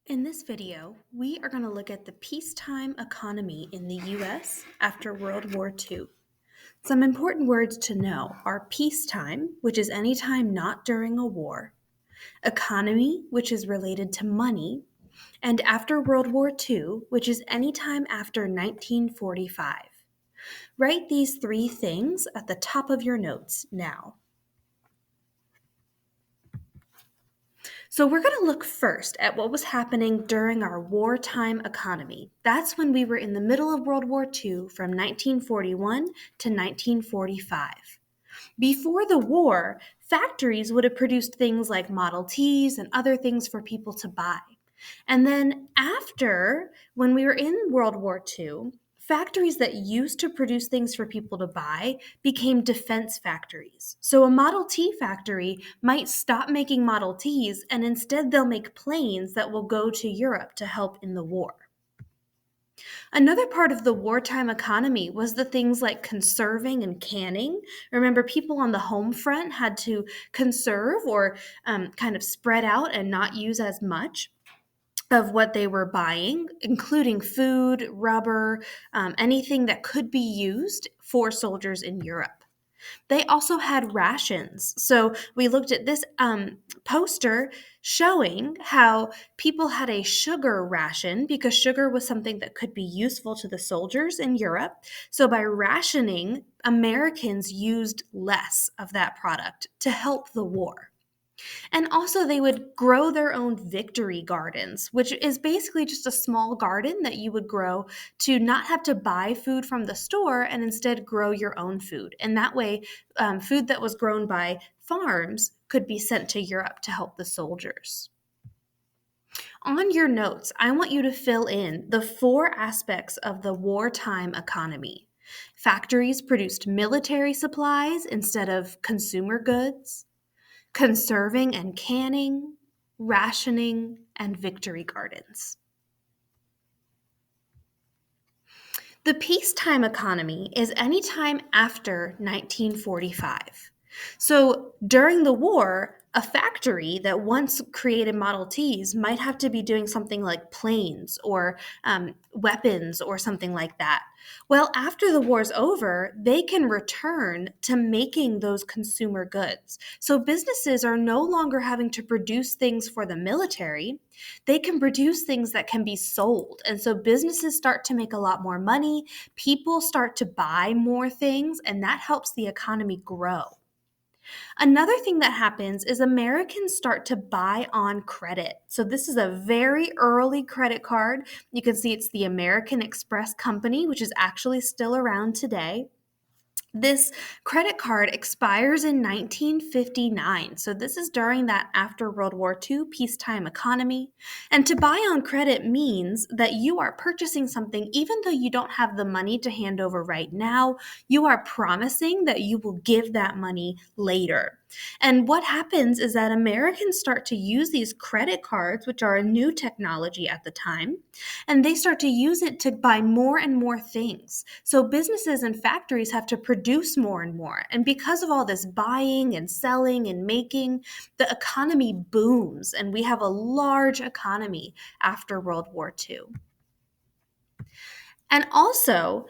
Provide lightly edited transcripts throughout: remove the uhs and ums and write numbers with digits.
In this video, we are going to look at the peacetime economy in the US after World War II. Some important words to know are peacetime, which is any time not during a war, economy, which is related to money, and after World War II, which is any time after 1945. Write these three things at the top of your notes now. So we're going to look first at what was happening during our wartime economy. That's when we were in the middle of World War II from 1941 to 1945. Before the war, factories would have produced things like Model Ts and other things for people to buy. And then after, when we were in World War II, factories that used to produce things for people to buy became defense factories. So a Model T factory might stop making Model Ts and instead they'll make planes that will go to Europe to help in the war. Another part of the wartime economy was the things like conserving and canning. Remember, people on the home front had to conserve or kind of spread out and not use as much of what they were buying, including food, rubber, anything that could be used for soldiers in Europe. They also had rations. So we looked at this poster showing how people had a sugar ration because sugar was something that could be useful to the soldiers in Europe. So by rationing, Americans used less of that product to help the war. And also, they would grow their own victory gardens, which is basically just a small garden that you would grow to not have to buy food from the store and instead grow your own food. And that way, food that was grown by farms could be sent to Europe to help the soldiers. On your notes, I want you to fill in the four aspects of the wartime economy. Factories produced military supplies instead of consumer goods. Conserving and canning, rationing, and victory gardens. The peacetime economy is any time after 1945. So during the war, a factory that once created Model Ts might have to be doing something like planes or weapons or something like that. Well, after the war's over, they can return to making those consumer goods. So businesses are no longer having to produce things for the military. They can produce things that can be sold. And so businesses start to make a lot more money. People start to buy more things, and that helps the economy grow. Another thing that happens is Americans start to buy on credit. So this is a very early credit card. You can see it's the American Express Company, which is actually still around today. This credit card expires in 1959. So this is during that after World War II peacetime economy. And to buy on credit means that you are purchasing something even though you don't have the money to hand over right now. You are promising that you will give that money later. And what happens is that Americans start to use these credit cards, which are a new technology at the time, and they start to use it to buy more and more things. So businesses and factories have to produce more and more. And because of all this buying and selling and making, the economy booms, and we have a large economy after World War II. And also,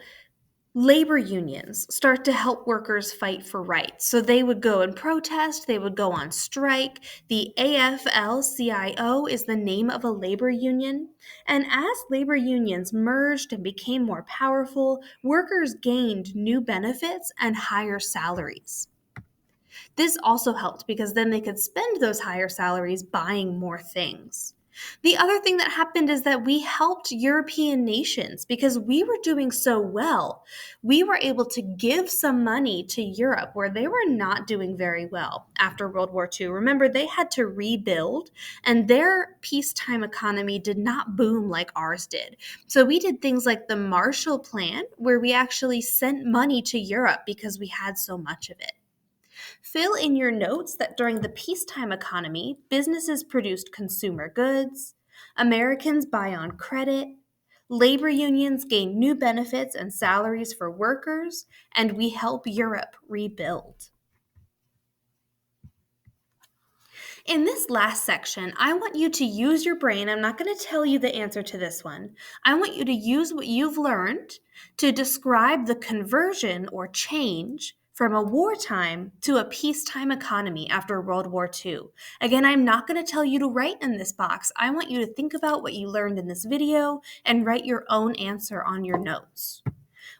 labor unions start to help workers fight for rights. So they would go and protest, they would go on strike. The AFL-CIO is the name of a labor union. And as labor unions merged and became more powerful, workers gained new benefits and higher salaries. This also helped because then they could spend those higher salaries buying more things. The other thing that happened is that we helped European nations because we were doing so well. We were able to give some money to Europe where they were not doing very well after World War II. Remember, they had to rebuild, and their peacetime economy did not boom like ours did. So we did things like the Marshall Plan, where we actually sent money to Europe because we had so much of it. Fill in your notes that during the peacetime economy, businesses produced consumer goods, Americans buy on credit, labor unions gain new benefits and salaries for workers, and we help Europe rebuild. In this last section, I want you to use your brain. I'm not going to tell you the answer to this one. I want you to use what you've learned to describe the conversion or change from a wartime to a peacetime economy after World War II. Again, I'm not going to tell you to write in this box. I want you to think about what you learned in this video and write your own answer on your notes.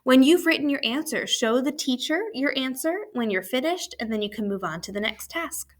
When you've written your answer, show the teacher your answer when you're finished, and then you can move on to the next task.